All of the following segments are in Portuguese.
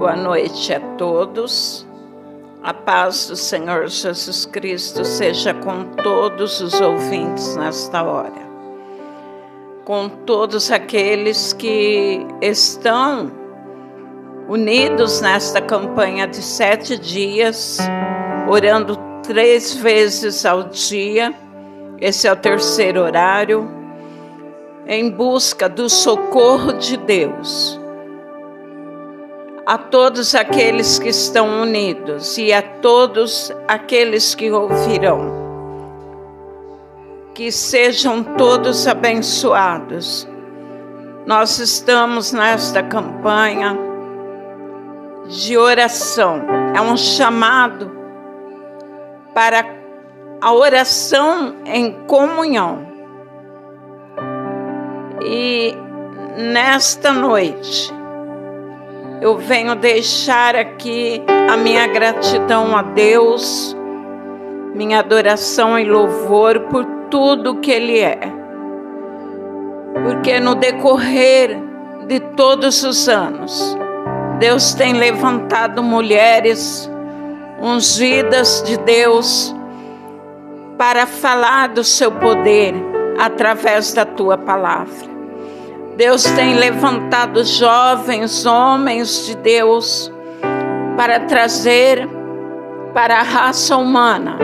Boa noite a todos. A paz do Senhor Jesus Cristo seja com todos os ouvintes nesta hora. Com todos aqueles que estão unidos nesta campanha de 7 dias, orando 3 vezes ao dia. Esse é o 3º horário, em busca do socorro de Deus. A todos aqueles que estão unidos e a todos aqueles que ouvirão, que sejam todos abençoados. Nós estamos nesta campanha de oração. É um chamado para a oração em comunhão. E nesta noite, eu venho deixar aqui a minha gratidão a Deus, minha adoração e louvor por tudo que Ele é. Porque no decorrer de todos os anos, Deus tem levantado mulheres ungidas de Deus para falar do seu poder através da tua palavra. Deus tem levantado jovens homens de Deus para trazer para a raça humana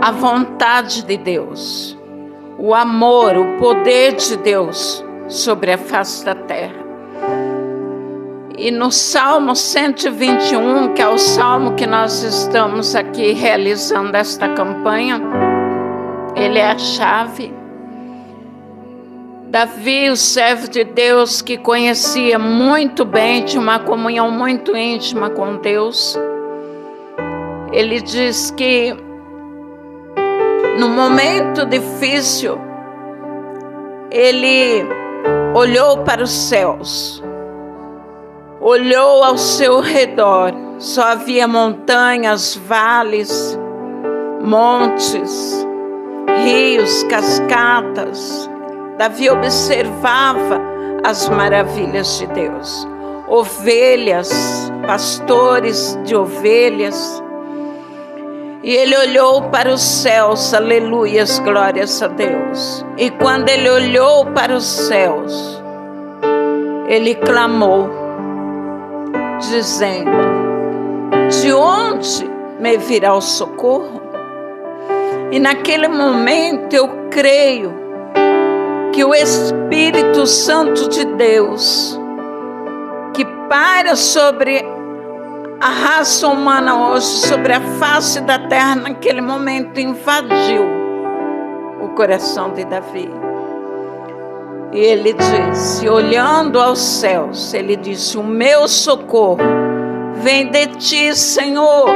a vontade de Deus, o amor, o poder de Deus sobre a face da terra. E no Salmo 121, que é o salmo que nós estamos aqui realizando esta campanha, ele é a chave. Davi, o servo de Deus, que conhecia muito bem, tinha uma comunhão muito íntima com Deus, ele diz que no momento difícil, ele olhou para os céus, olhou ao seu redor, só havia montanhas, vales, montes, rios, cascatas. Davi observava as maravilhas de Deus, ovelhas, pastores de ovelhas, e ele olhou para os céus, aleluias, glórias a Deus. E quando ele olhou para os céus, ele clamou, dizendo: de onde me virá o socorro? E naquele momento eu creio que o Espírito Santo de Deus, que paira sobre a raça humana hoje, sobre a face da terra, naquele momento invadiu o coração de Davi. E ele disse, olhando aos céus, ele disse: o meu socorro vem de ti, Senhor,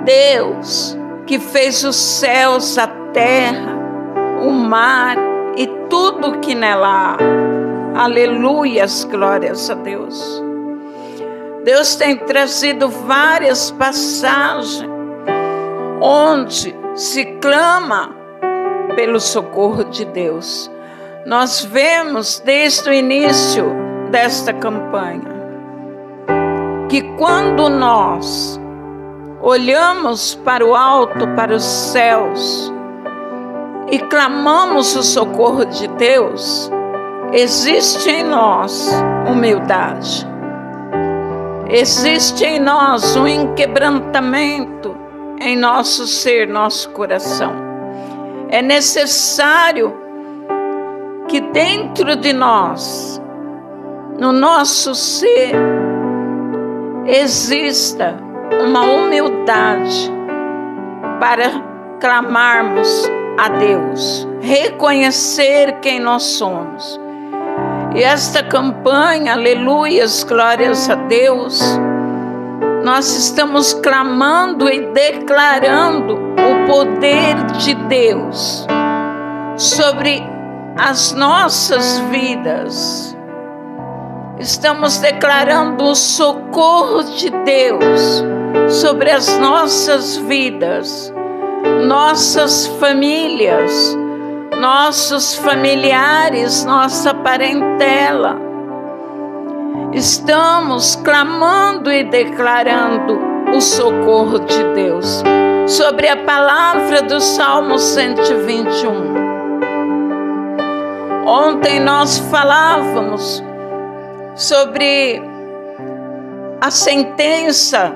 Deus, que fez os céus, a terra, o mar e tudo que nela há. Aleluias, glórias a Deus. Deus tem trazido várias passagens onde se clama pelo socorro de Deus. Nós vemos desde o início desta campanha que quando nós olhamos para o alto, para os céus, e clamamos o socorro de Deus, existe em nós humildade, existe em nós um inquebrantamento em nosso ser, nosso coração. É necessário que dentro de nós, no nosso ser, exista uma humildade para clamarmos a Deus, reconhecer quem nós somos. E esta campanha, aleluias, glórias a Deus, nós estamos clamando e declarando o poder de Deus sobre as nossas vidas. Estamos declarando o socorro de Deus sobre as nossas vidas, nossas famílias, nossos familiares, nossa parentela. estamos clamando e declarando o socorro de Deus. Sobre a palavra do Salmo 121. Ontem nós falávamos sobre a sentença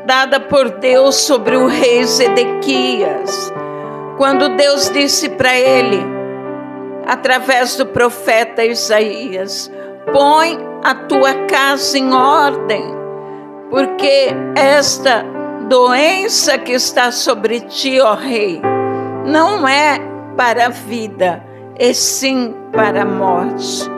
dada por Deus sobre o rei Zedequias, quando Deus disse para ele, através do profeta Isaías: põe a tua casa em ordem, porque esta doença que está sobre ti, ó rei, não é para a vida, e sim para a morte.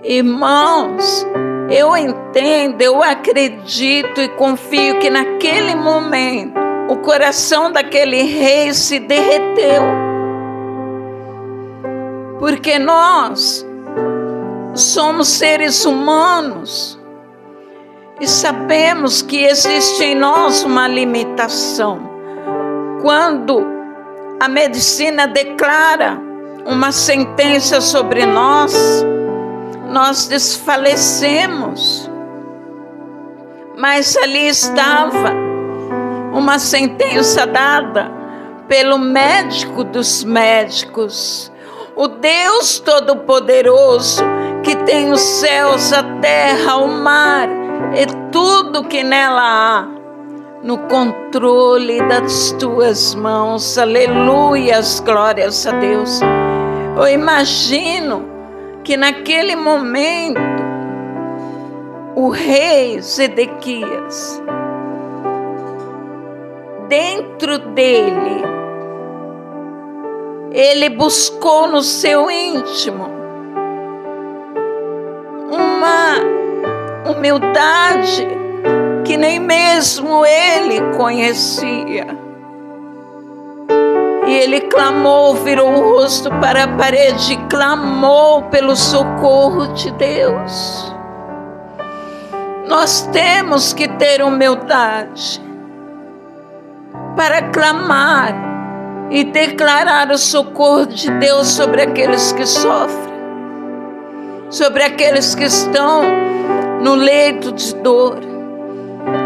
Irmãos, eu entendo, eu acredito e confio que naquele momento o coração daquele rei se derreteu, porque nós somos seres humanos e sabemos que existe em nós uma limitação. Quando a medicina declara uma sentença sobre nós desfalecemos. Mas ali estava uma sentença dada pelo médico dos médicos, o Deus Todo-Poderoso, que tem os céus, a terra, o mar e tudo que nela há, no controle das tuas mãos. Aleluias, glórias a Deus. Eu imagino que naquele momento o rei Zedequias, dentro dele, ele buscou no seu íntimo uma humildade que nem mesmo ele conhecia. E ele clamou, virou o rosto para a parede e clamou pelo socorro de Deus. Nós temos que ter humildade para clamar e declarar o socorro de Deus sobre aqueles que sofrem, sobre aqueles que estão no leito de dor,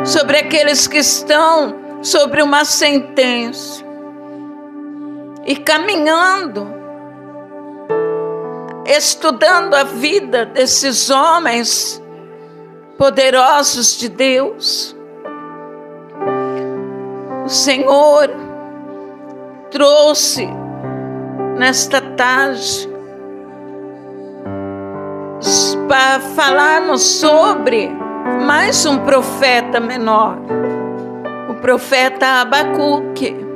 sobre aqueles que estão sobre uma sentença e caminhando, estudando a vida desses homens poderosos de Deus. O Senhor trouxe nesta tarde para falarmos sobre mais um profeta menor, o profeta Abacuque.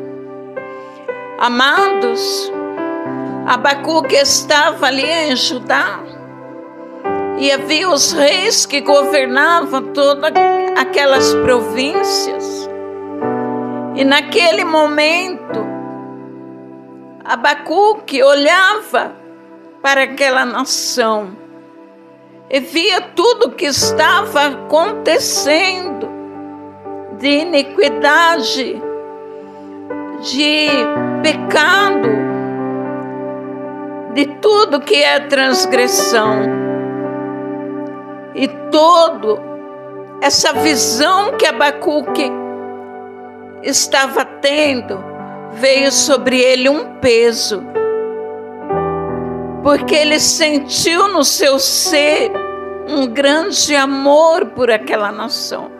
Amados, Abacuque estava ali em Judá e havia os reis que governavam todas aquelas províncias. E naquele momento, Abacuque olhava para aquela nação e via tudo que estava acontecendo de iniquidade, de pecado, de tudo que é transgressão. E toda essa visão que Abacuque estava tendo, veio sobre ele um peso, porque ele sentiu no seu ser um grande amor por aquela nação.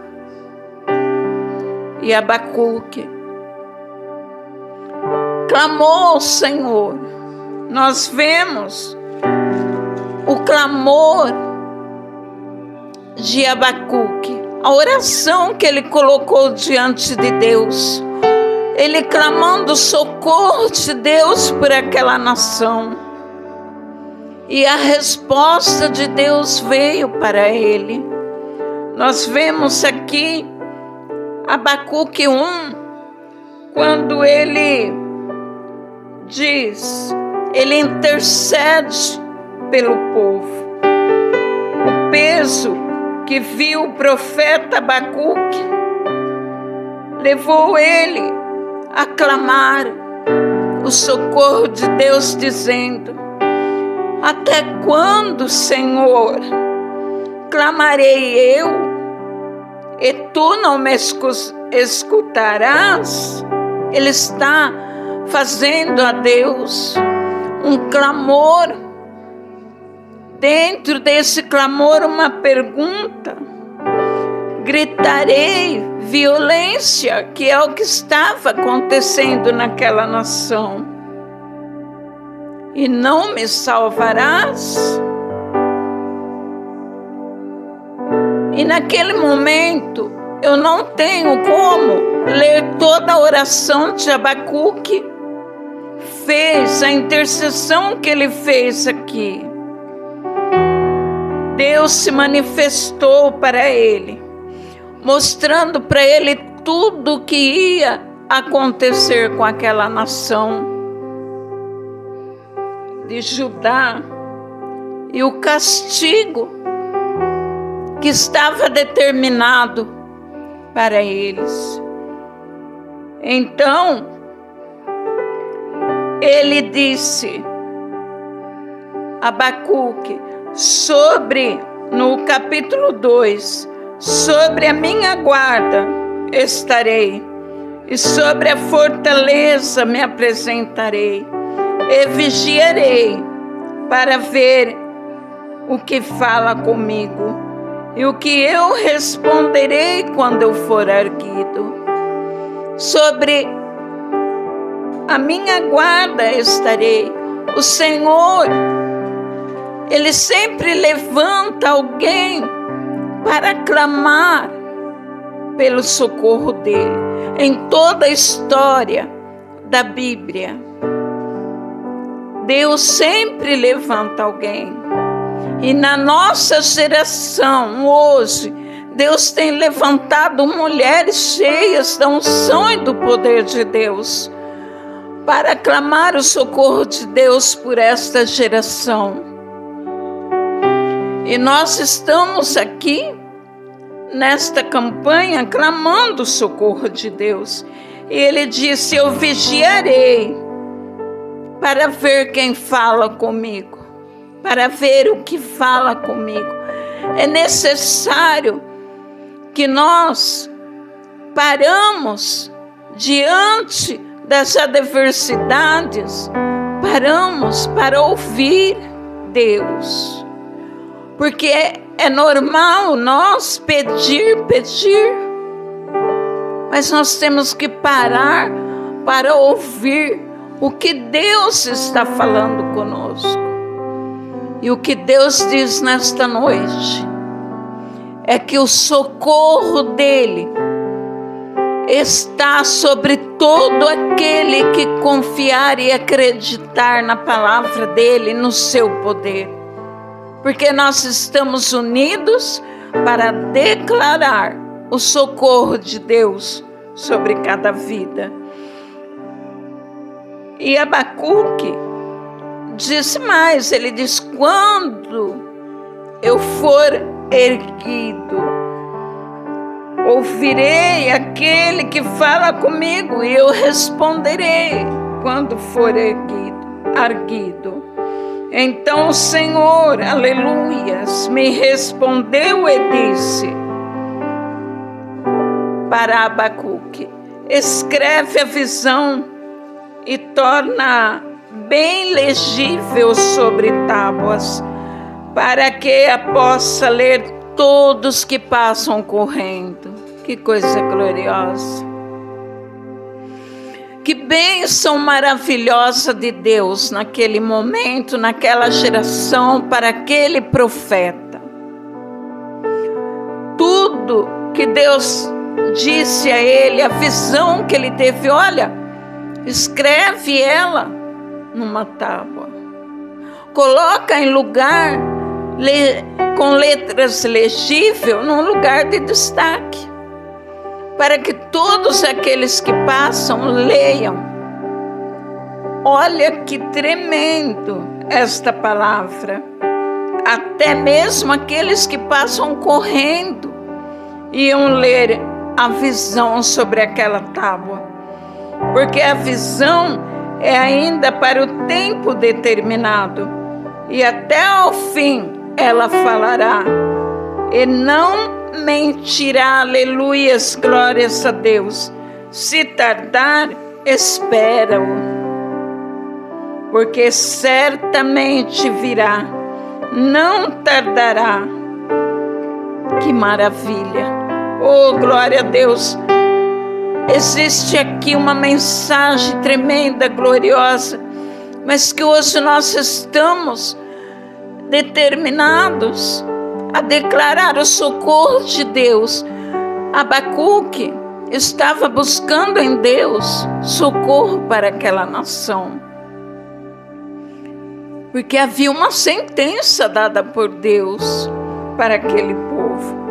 E Abacuque clamou ao Senhor. Nós vemos o clamor de Abacuque, a oração que ele colocou diante de Deus, ele clamando o socorro de Deus por aquela nação. E a resposta de Deus veio para ele. Nós vemos aqui Abacuque 1, quando ele diz, ele intercede pelo povo. O peso que viu o profeta Abacuque levou ele a clamar o socorro de Deus, dizendo: até quando, Senhor, clamarei eu, e tu não me escutarás? Ele está fazendo a Deus um clamor. Dentro desse clamor, uma pergunta. Gritarei violência, que é o que estava acontecendo naquela nação, e não me salvarás? E naquele momento, eu não tenho como ler toda a oração de Abacuque fez, a intercessão que ele fez aqui. Deus se manifestou para ele, mostrando para ele tudo o que ia acontecer com aquela nação de Judá e o castigo que estava determinado para eles. Então, ele disse, Abacuque, no capítulo 2, sobre a minha guarda estarei, e sobre a fortaleza me apresentarei, e vigiarei para ver o que fala comigo, e o que eu responderei quando eu for erguido. Sobre a minha guarda estarei. O Senhor, Ele sempre levanta alguém para clamar pelo socorro dele. Em toda a história da Bíblia, Deus sempre levanta alguém. E na nossa geração, hoje, Deus tem levantado mulheres cheias da unção e do poder de Deus para clamar o socorro de Deus por esta geração. E nós estamos aqui nesta campanha clamando o socorro de Deus. E ele disse, eu vigiarei para ver quem fala comigo, para ver o que fala comigo. É necessário que nós paramos diante das adversidades, paramos para ouvir Deus. Porque é normal nós pedir, mas nós temos que parar para ouvir o que Deus está falando conosco. E o que Deus diz nesta noite é que o socorro dele está sobre todo aquele que confiar e acreditar na palavra dele, no seu poder. Porque nós estamos unidos para declarar o socorro de Deus sobre cada vida. E Abacuque disse mais, ele diz, quando eu for erguido, ouvirei aquele que fala comigo e eu responderei quando for erguido. Então o Senhor, aleluias, me respondeu e disse para Abacuque, escreve a visão e torna bem legível sobre tábuas, para que a possa ler todos que passam correndo. Que coisa gloriosa! Que bênção maravilhosa de Deus naquele momento, naquela geração, para aquele profeta. Tudo que Deus disse a ele, a visão que ele teve, olha, escreve ela numa tábua, coloca em lugar com letras legíveis, num lugar de destaque, para que todos aqueles que passam leiam. Olha que tremendo esta palavra. Até mesmo aqueles que passam correndo iam ler a visão sobre aquela tábua, porque a visão é ainda para o tempo determinado, e até ao fim ela falará. e não mentirá. Aleluias, glórias a Deus. Se tardar, espera-o, porque certamente virá, não tardará. Que maravilha! Oh, glória a Deus! Existe aqui uma mensagem tremenda, gloriosa, mas que hoje nós estamos determinados a declarar o socorro de Deus. Abacuque estava buscando em Deus socorro para aquela nação, porque havia uma sentença dada por Deus para aquele povo.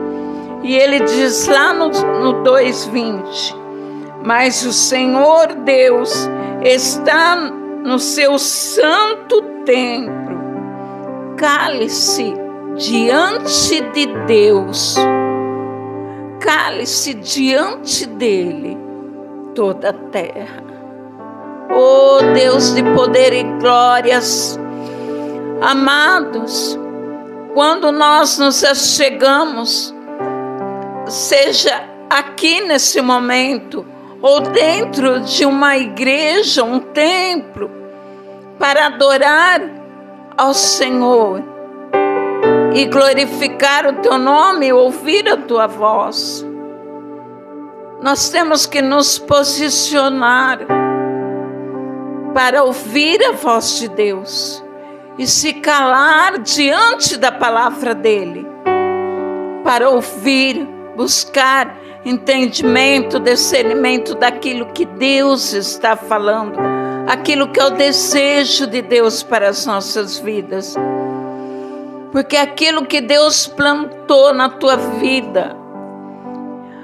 E ele diz lá no 2:20: mas o Senhor Deus está no seu santo templo, cale-se diante de Deus, cale-se diante dele toda a terra. Oh Deus de poder e glórias, amados, quando nós nos achegamos, seja aqui nesse momento, ou dentro de uma igreja, um templo, para adorar ao Senhor e glorificar o teu nome, ouvir a tua voz, nós temos que nos posicionar para ouvir a voz de Deus e se calar diante da palavra dele, para ouvir, buscar entendimento, discernimento daquilo que Deus está falando, aquilo que é o desejo de Deus para as nossas vidas. Porque aquilo que Deus plantou na tua vida,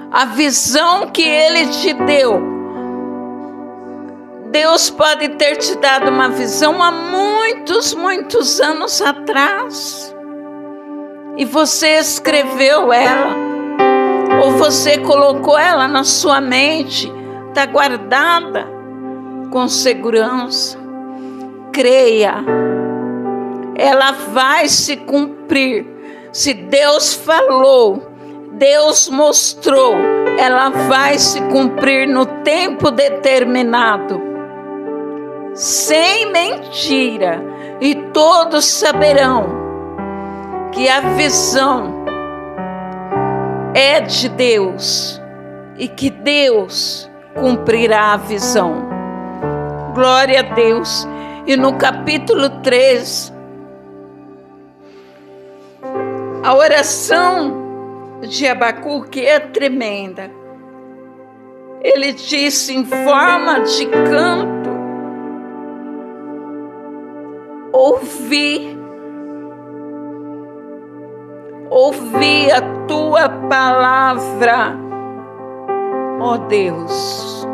a visão que Ele te deu, Deus pode ter te dado uma visão há muitos anos atrás, e você escreveu ela, ou você colocou ela na sua mente, está guardada com segurança. Creia, ela vai se cumprir. Se Deus falou, Deus mostrou, ela vai se cumprir no tempo determinado, sem mentira, e todos saberão que a visão é de Deus e que Deus cumprirá a visão. Glória a Deus. E no capítulo 3, a oração de Abacuque é tremenda. Ele disse em forma de canto: ouvi a tua palavra, ó Deus,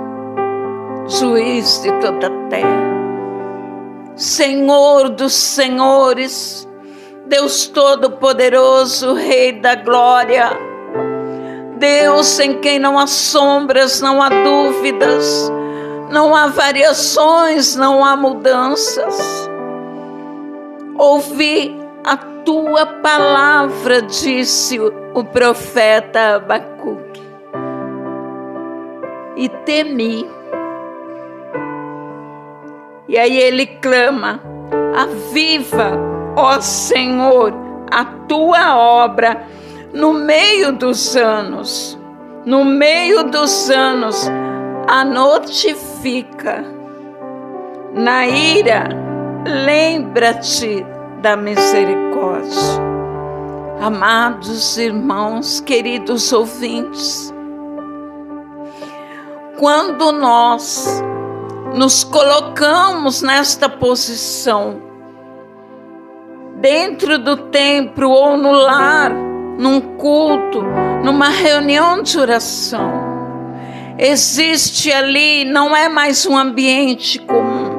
juiz de toda a terra, Senhor dos senhores, Deus Todo-Poderoso, Rei da glória, Deus em quem não há sombras, não há dúvidas, não há variações, não há mudanças. Ouvi a tua palavra, disse o profeta Abacuque, e temi. E aí ele clama: aviva, ó Senhor, a tua obra no meio dos anos, a notifica. Na ira, lembra-te da misericórdia. Amados irmãos, queridos ouvintes, quando nós nos colocamos nesta posição, dentro do templo ou no lar, num culto, numa reunião de oração, existe ali, não é mais um ambiente comum,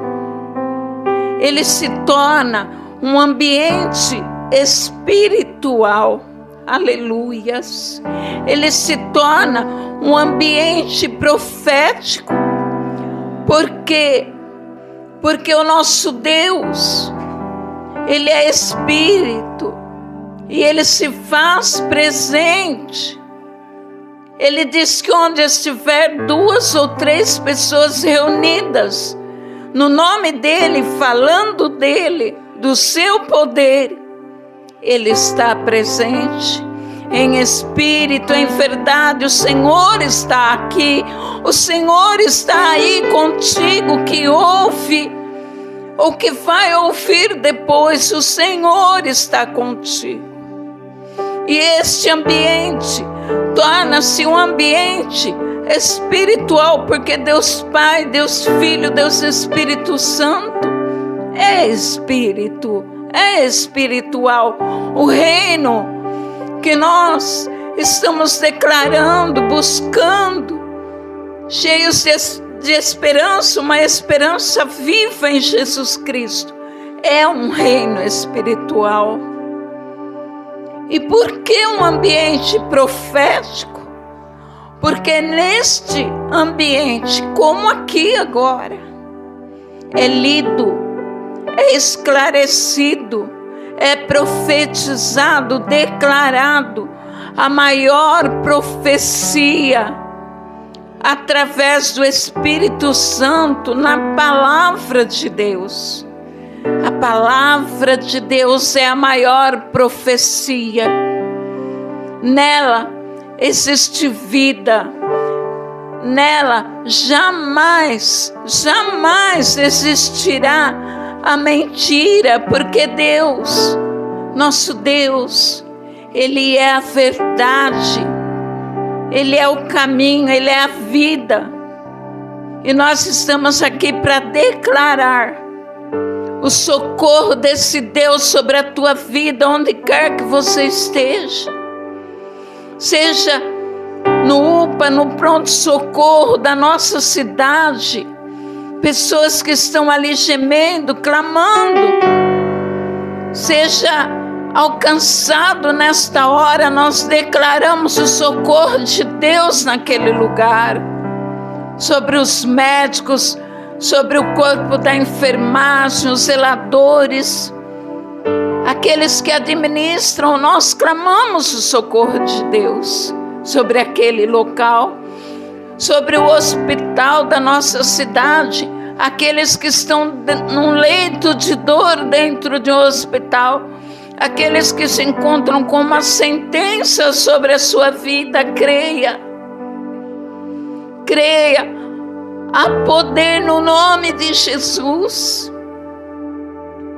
ele se torna um ambiente espiritual. Aleluias. Ele se torna um ambiente profético. Por quê? Porque o nosso Deus, Ele é Espírito. e Ele se faz presente. Ele diz que onde estiver 2 ou 3 pessoas reunidas, no nome dEle, falando dEle, do seu poder, Ele está presente. Em espírito, em verdade, o Senhor está aqui. O Senhor está aí contigo, que ouve ou que vai ouvir depois. O Senhor está contigo. E este ambiente torna-se um ambiente espiritual, porque Deus Pai, Deus Filho, Deus Espírito Santo é espírito, é espiritual. O reino que nós estamos declarando, buscando, cheios de esperança, uma esperança viva em Jesus Cristo, é um reino espiritual. E por que um ambiente profético? Porque neste ambiente, como aqui agora, é lido, é esclarecido, é profetizado, declarado a maior profecia através do Espírito Santo na palavra de Deus. A palavra de Deus é a maior profecia. Nela existe vida. Nela jamais existirá a mentira, porque Deus, nosso Deus, Ele é a verdade, Ele é o caminho, Ele é a vida. E nós estamos aqui para declarar o socorro desse Deus sobre a tua vida, onde quer que você esteja. Seja no UPA, no pronto-socorro da nossa cidade, pessoas que estão ali gemendo, clamando, seja alcançado nesta hora, nós declaramos o socorro de Deus naquele lugar, sobre os médicos, sobre o corpo da enfermagem, os zeladores, aqueles que administram, nós clamamos o socorro de Deus sobre aquele local, sobre o hospital da nossa cidade, aqueles que estão num leito de dor dentro de um hospital, aqueles que se encontram com uma sentença sobre a sua vida. Creia, há poder no nome de Jesus.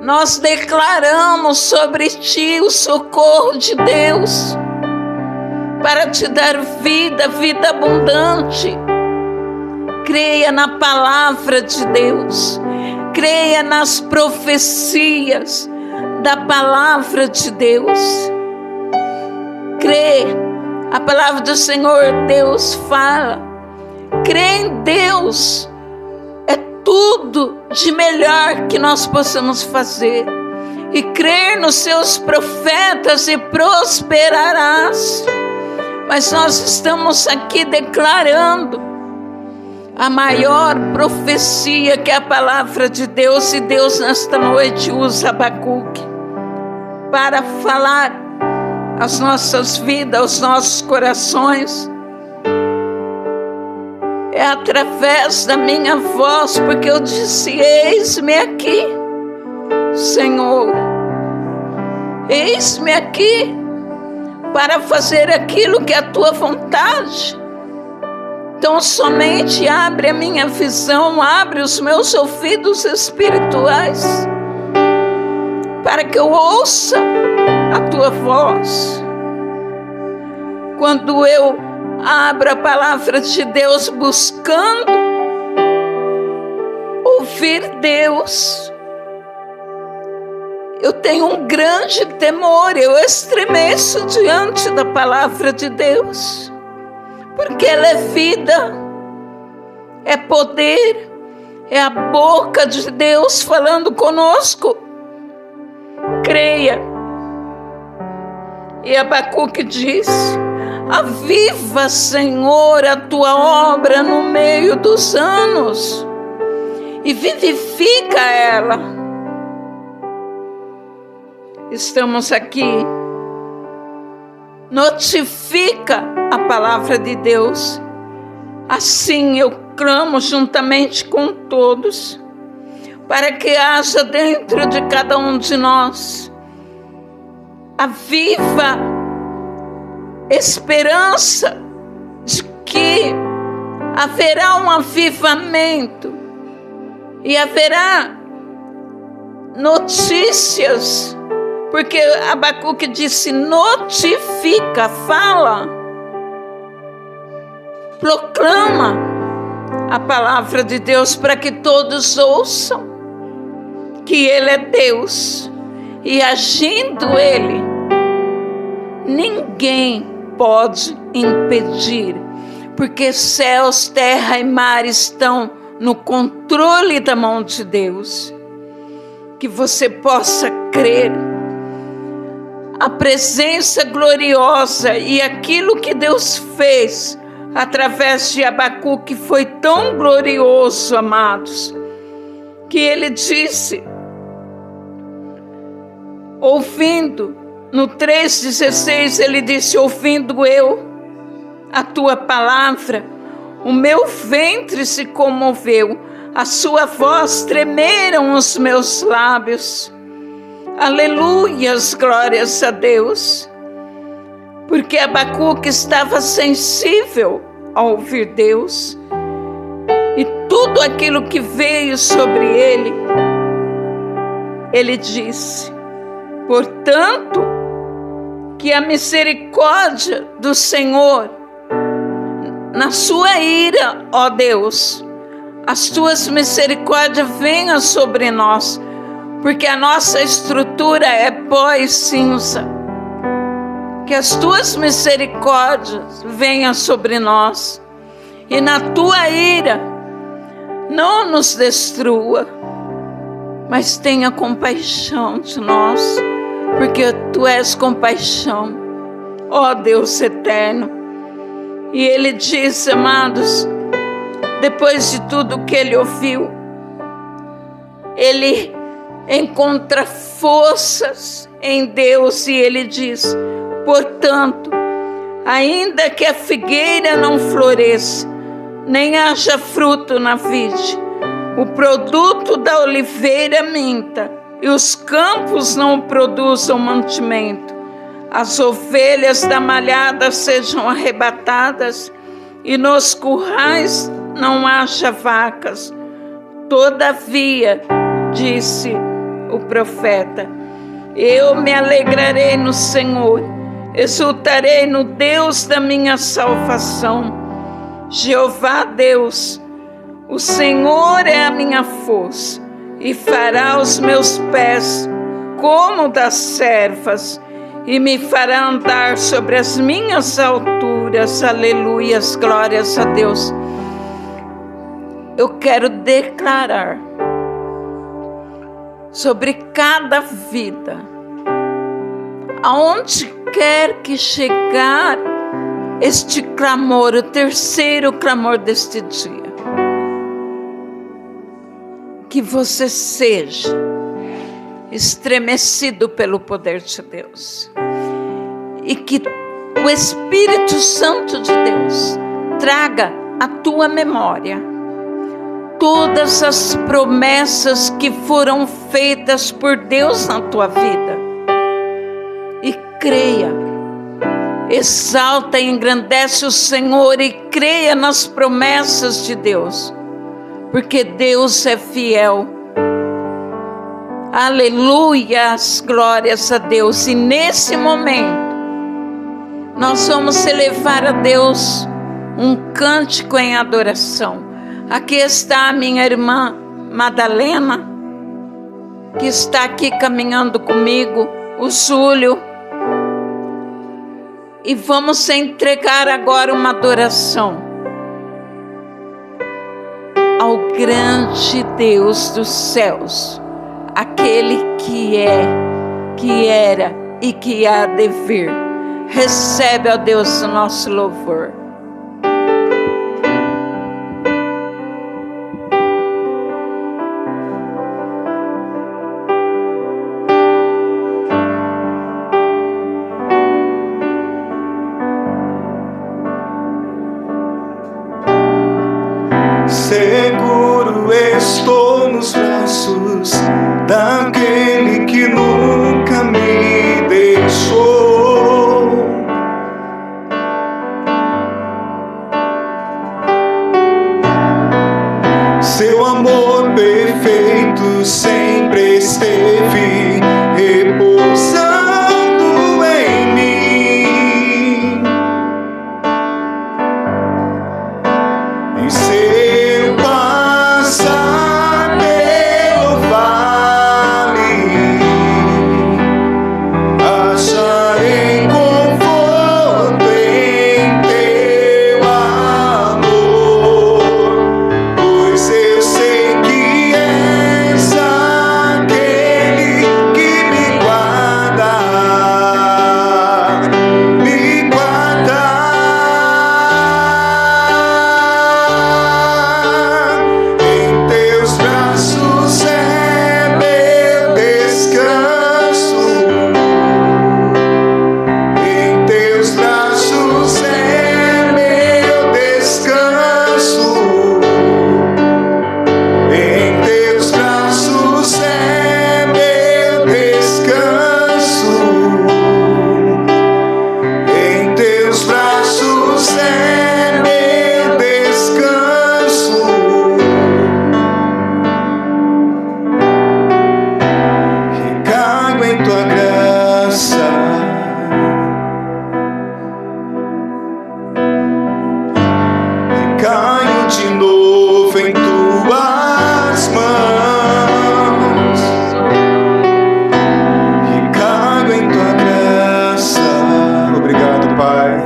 Nós declaramos sobre ti o socorro de Deus, para te dar vida, vida abundante. Creia na palavra de Deus, creia nas profecias da palavra de Deus. Crê, a palavra do Senhor Deus fala. Crê em Deus, é tudo de melhor que nós possamos fazer. E crer nos seus profetas e prosperarás. Mas nós estamos aqui declarando a maior profecia, que é a palavra de Deus. E Deus nesta noite usa Abacuque para falar às nossas vidas, aos nossos corações. É através da minha voz, porque eu disse: eis-me aqui, Senhor, eis-me aqui, para fazer aquilo que é a tua vontade. Então somente abre a minha visão, abre os meus ouvidos espirituais, para que eu ouça a tua voz. Quando eu abro a palavra de Deus buscando ouvir Deus, eu tenho um grande temor, eu estremeço diante da palavra de Deus, porque ela é vida, é poder, é a boca de Deus falando conosco. Creia. E Abacuque diz: aviva, Senhor, a tua obra no meio dos anos e vivifica ela. Estamos aqui notifica a palavra de Deus. Assim eu clamo juntamente com todos, para que haja dentro de cada um de nós a viva esperança de que haverá um avivamento e haverá notícias, porque Abacuque disse: notifica, fala, proclama a palavra de Deus para que todos ouçam que Ele é Deus, e agindo Ele, ninguém pode impedir, porque céus, terra e mar estão no controle da mão de Deus. Que você possa crer a presença gloriosa e aquilo que Deus fez através de Abacuque foi tão glorioso, amados, que ele disse, ouvindo, no 3,16 ele disse: ouvindo eu a tua palavra, o meu ventre se comoveu, a sua voz tremeram os meus lábios. Aleluias, glórias a Deus. Porque Abacuque estava sensível a ouvir Deus. E tudo aquilo que veio sobre ele, ele disse: portanto, que a misericórdia do Senhor, na sua ira, ó Deus, as tuas misericórdias venham sobre nós, porque a nossa estrutura é pó e cinza. Que as tuas misericórdias venham sobre nós, e na tua ira não nos destrua, mas tenha compaixão de nós, porque tu és compaixão, ó Deus eterno. E ele disse, amados, depois de tudo que ele ouviu, ele encontra forças em Deus e ele diz: portanto, ainda que a figueira não floresça, nem haja fruto na vide, o produto da oliveira minta, e os campos não produzam mantimento, as ovelhas da malhada sejam arrebatadas, e nos currais não haja vacas. Todavia, disse o profeta, eu me alegrarei no Senhor, exultarei no Deus da minha salvação. Jeová Deus, o Senhor é a minha força, e fará os meus pés como das servas, e me fará andar sobre as minhas alturas. Aleluias, glórias a Deus. Eu quero declarar sobre cada vida, aonde quer que chegar este clamor, o terceiro clamor deste dia, que você seja estremecido pelo poder de Deus, e que o Espírito Santo de Deus traga à tua memória todas as promessas que foram feitas por Deus na tua vida, e creia, exalta e engrandece o Senhor e creia nas promessas de Deus, porque Deus é fiel. Aleluias, glórias a Deus. E nesse momento nós vamos elevar a Deus um cântico em adoração. Aqui está a minha irmã Madalena, que está aqui caminhando comigo, o Júlio, e vamos entregar agora uma adoração ao grande Deus dos céus, aquele que é, que era e que há de vir. Recebe, ó Deus, o nosso louvor. estou nos braços daquele que nunca me deixou. Seu amor perfeito sempre esteve repousando em mim. E seu passar pelo vale, acharei conforto em teu amor, pois eu sei que és aquele que me guarda, me guarda. Em teus braços é meu descanso, em teus braços é meu descanso, em teus braços é meu descanso, em teus braços é meu descanso. Recaio em tua graça, recaio de novo em tuas mãos, recaio em tua graça. Obrigado, Pai.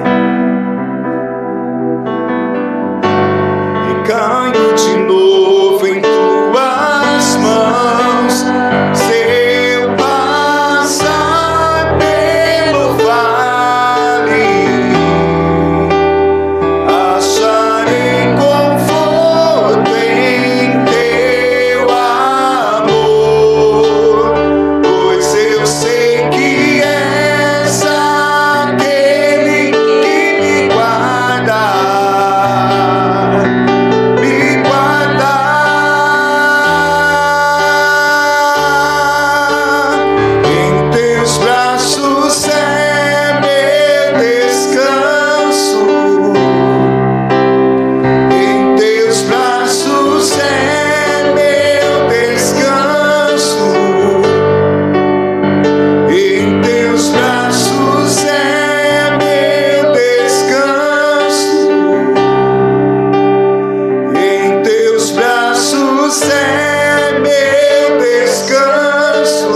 Recaio de novo em tuas mãos. Seu passar pelo vale, acharei conforto em teu amor, pois eu sei que és aquele que me guarda, me guarda. Em teus braços é meu descanso, em teus braços é meu descanso, em teus braços é meu descanso, em teus braços é meu descanso.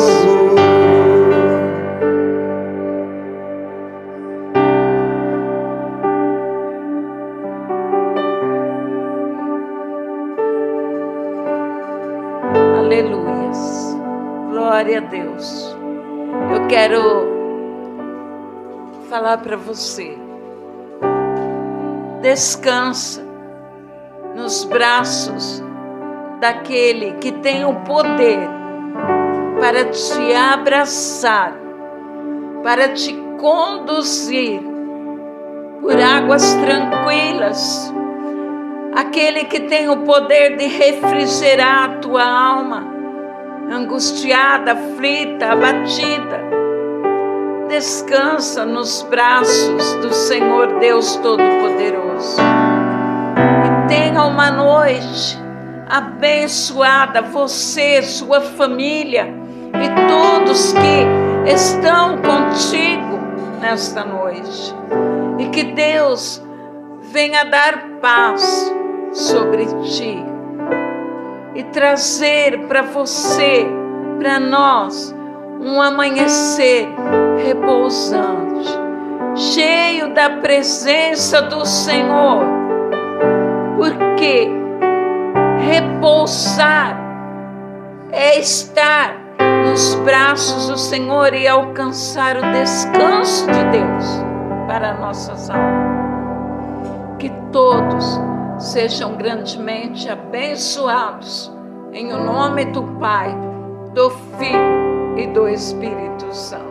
Aleluias. Glória a Deus. Eu quero falar para você. Descansa nos braços daquele que tem o poder para te abraçar, para te conduzir por águas tranquilas. Aquele que tem o poder de refrigerar a tua alma, angustiada, aflita, abatida. Descansa nos braços do Senhor Deus Todo-Poderoso. E tenha uma noite abençoada, você, sua família e todos que estão contigo nesta noite. E que Deus venha dar paz sobre ti e trazer para você, para nós, um amanhecer repousante, cheio da presença do Senhor, porque repousar é estar nos braços do Senhor e alcançar o descanso de Deus para nossas almas. Que todos sejam grandemente abençoados em o nome do Pai, do Filho e do Espírito Santo.